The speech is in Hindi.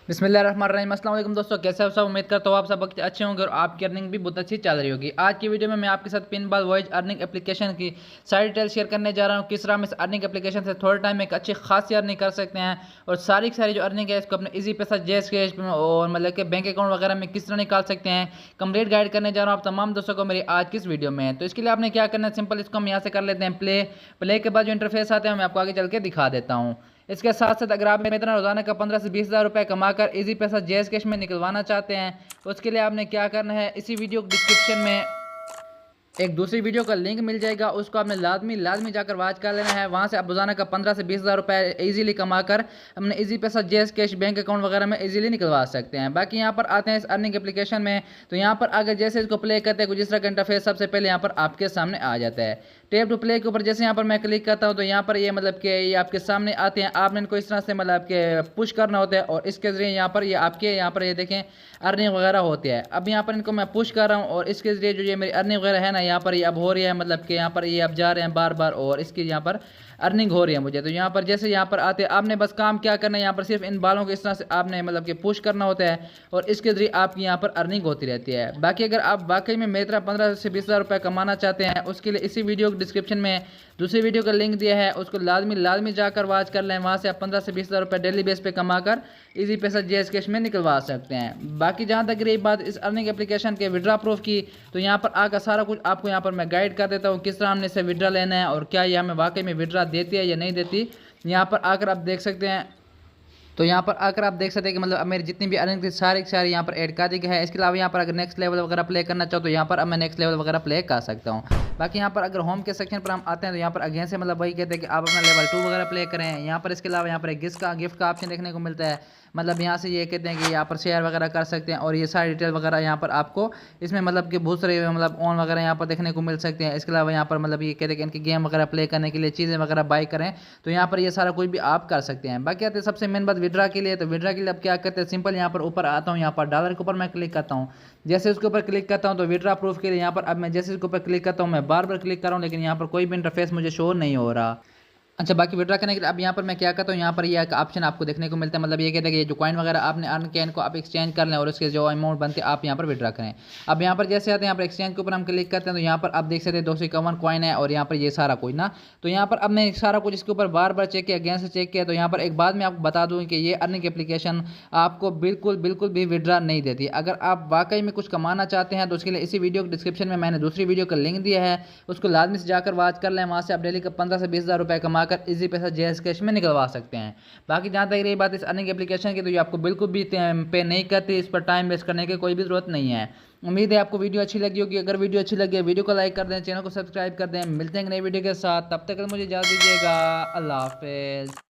बिस्मिल्लाहिर्रहमानिर्रहीम। अस्सलाम वालेकुम दोस्तों, कैसे हो सब। उम्मीद करता हूँ आप सब वक्त अच्छे होंगे और आपकी अर्निंग भी बहुत अच्छी चल रही होगी। आज की वीडियो में मैं आपके साथ पिनबॉल वॉइस अर्निंग एप्लीकेशन की सारी डिटेल शेयर करने जा रहा हूँ। किस तरह हम इस अर्निंग एप्लीकेशन से थोड़े टाइम में एक अच्छी खासी अर्निंग कर सकते हैं और सारी की सारी जो अर्निंग है इसको अपने इजी पैसा जैस कैश और मतलब कि बैंक अकाउंट वगैरह में किस तरह निकाल सकते हैं, कंप्लीट गाइड करने जा रहा हूँ आप तमाम दोस्तों को मेरी आज की इस वीडियो में। तो इसके लिए आपने क्या करना है, सिंपल इसको हम यहाँ से कर लेते हैं प्ले के बाद जो इंटरफेस आते हैं मैं आपको आगे चल के दिखा देता हूँ। इसके साथ साथ अगर आप इतना रोजाना का 15 से 20 हज़ार रुपये कमाकर इजी पैसा जेएस कैश में निकलवाना चाहते हैं तो उसके लिए आपने क्या करना है, इसी वीडियो डिस्क्रिप्शन में एक दूसरी वीडियो का लिंक मिल जाएगा, उसको आपने लाजमी जाकर वॉच कर लेना है। वहाँ से आप रोजाना का 15 से 20 हज़ार रुपये इजीली कमाकर अपने इजी पैसा जेएस कैश बैंक अकाउंट वगैरह में इजीली निकलवा सकते हैं। बाकी यहाँ पर आते हैं इस अर्निंग एप्लीकेशन में, तो यहाँ पर अगर जैसे इसको प्ले करते हैं कुछ इस तरह का इंटरफेस सबसे पहले यहाँ पर आपके सामने आ जाता है। टैप टू प्ले के ऊपर जैसे यहाँ पर मैं क्लिक करता हूँ तो यहाँ पर ये मतलब कि ये आपके सामने आते हैं। आपने इनको इस तरह से मतलब के पुश करना होता है और इसके जरिए यहाँ पर ये आपके यहाँ पर ये देखें अर्निंग वगैरह होती है। अब यहाँ पर इनको मैं पुश कर रहा हूँ और इसके जरिए जो ये मेरी अर्निंग वगैरह है ना यहाँ पर ये अब हो रही है, मतलब कि यहाँ पर ये अब जा रहे हैं बार बार और इसकी यहाँ पर अर्निंग हो रही है मुझे। तो यहाँ पर जैसे यहाँ पर आते हैं आपने बस काम क्या करना है, यहाँ पर सिर्फ इन बालों को इस तरह से आपने मतलब कि पुश करना होता है और इसके जरिए आपकी यहाँ पर अर्निंग होती रहती है। बाकी अगर आप वाकई में मेरी तरह 15 से 20 हज़ार रुपये कमाना चाहते हैं उसके लिए इसी वीडियो के डिस्क्रिप्शन में दूसरी वीडियो का लिंक दिया है, उसको लाजमी जाकर वॉच कर लें। वहाँ से आप 15 से 20 हज़ार रुपये डेली बेस पे कमाकर इजी पैसा जेएस कैश में निकलवा सकते हैं। बाकी जहाँ तक रही बात इस अर्निंग एप्लीकेशन के विड्रा प्रूफ की, तो यहाँ पर आकर सारा कुछ आपको यहाँ पर मैं गाइड कर देता हूँ किस तरह हमने इसे विड्रा लेना है और क्या ये हमें वाकई में विड्रा देती है या नहीं देती। यहाँ पर आकर आप देख सकते हैं, तो यहाँ पर आकर आप देख सकते हैं कि मतलब अब मेरी जितनी भी अर्निंग थी सारी की सारी यहाँ पर ऐड कर दी गई है। इसके अलावा यहाँ पर अगर नेक्स्ट लेवल वगैरह प्ले करना चाहो तो यहाँ पर अब मैं नेक्स्ट लेवल वगैरह प्ले कर सकता हूँ। बाकी यहाँ पर अगर होम के सेक्शन पर हम आते हैं तो यहाँ पर अगेन से मतलब वही कहते हैं कि आप अपना लेवल 2 वगैरह प्ले करें। यहाँ पर इसके अलावा यहाँ पर एक गिफ्ट का ऑप्शन देखने को मिलता है, मतलब यहाँ से ये कहते हैं कि यहाँ पर शेयर वगैरह कर सकते हैं और ये सारी डिटेल वगैरह यहाँ पर आपको इसमें मतलब कि बहुत सारे मतलब ऑन वगैरह यहाँ पर देखने को मिल सकते हैं। इसके अलावा यहाँ पर मतलब ये कहते हैं कि इनकी गेम वगैरह प्ले करने के लिए चीज़ें वगैरह बाई करें तो यहाँ पर ये सारा कुछ भी आप कर सकते हैं। बाकी आते हैं सबसे मेन बात विड्रा के लिए, तो विड्रा के लिए अब क्या करते हैं, सिंपल यहाँ पर ऊपर आता हूँ, यहाँ पर डॉलर के ऊपर मैं क्लिक करता हूँ। जैसे उसके ऊपर क्लिक करता हूँ तो विड्रा प्रूफ के लिए यहाँ पर अब मैं जैसे इसके ऊपर क्लिक करता हूँ मैं बार बार क्लिक कर रहा हूँ लेकिन यहाँ पर कोई भी इंटरफेस मुझे शो नहीं हो रहा। अच्छा, बाकी विड्रा करने के लिए अब यहाँ पर मैं क्या करता हूँ, यहाँ पर ये एक ऑप्शन आपको देखने को मिलता है, मतलब ये कहता है कि ये जो कॉइन वगैरह आपने अर्न किया इनको आप एक्सचेंज कर लें और उसके जो अमाउंट बनते हैं आप यहाँ पर विड्रा करें। अब यहाँ पर जैसे आते हैं यहाँ पर एक्सचेंज के ऊपर हम क्लिक करते हैं तो यहाँ पर आप देख सकते हैं 251 कॉइन है और यहाँ पर ये सारा कोई ना। तो यहाँ पर अब मैं सारा कुछ इसके ऊपर बार बार चेक किया, अगेन से चेक किया, तो यहाँ पर एक बात मैं आपको बता दूँ कि ये अर्निंग एप्लीकेशन आपको बिल्कुल भी विड्रा नहीं देती। अगर आप वाकई में कुछ कमाना चाहते हैं तो उसके लिए इसी वीडियो के डिस्क्रिप्शन में मैंने दूसरी वीडियो का लिंक दिया है, उसको लाजमी से जाकर वॉच कर लें। वहाँ से आप डेली का 15 से 20 हज़ार रुपये कमाकर इजी पैसा जेएस कैश में निकलवा सकते हैं। बाकी जहाँ तक रही बात इस अर्निंग एप्लीकेशन की, तो ये आपको बिल्कुल भी पे नहीं करती, इस पर टाइम वेस्ट करने की कोई भी जरूरत नहीं है। उम्मीद है आपको वीडियो अच्छी लगी होगी। अगर वीडियो अच्छी लगी है वीडियो को लाइक कर दें, चैनल को सब्सक्राइब कर दें। मिलते हैं नई वीडियो के साथ, तब तक मुझे इजाज़त दीजिएगा। अल्लाह हाफिज़।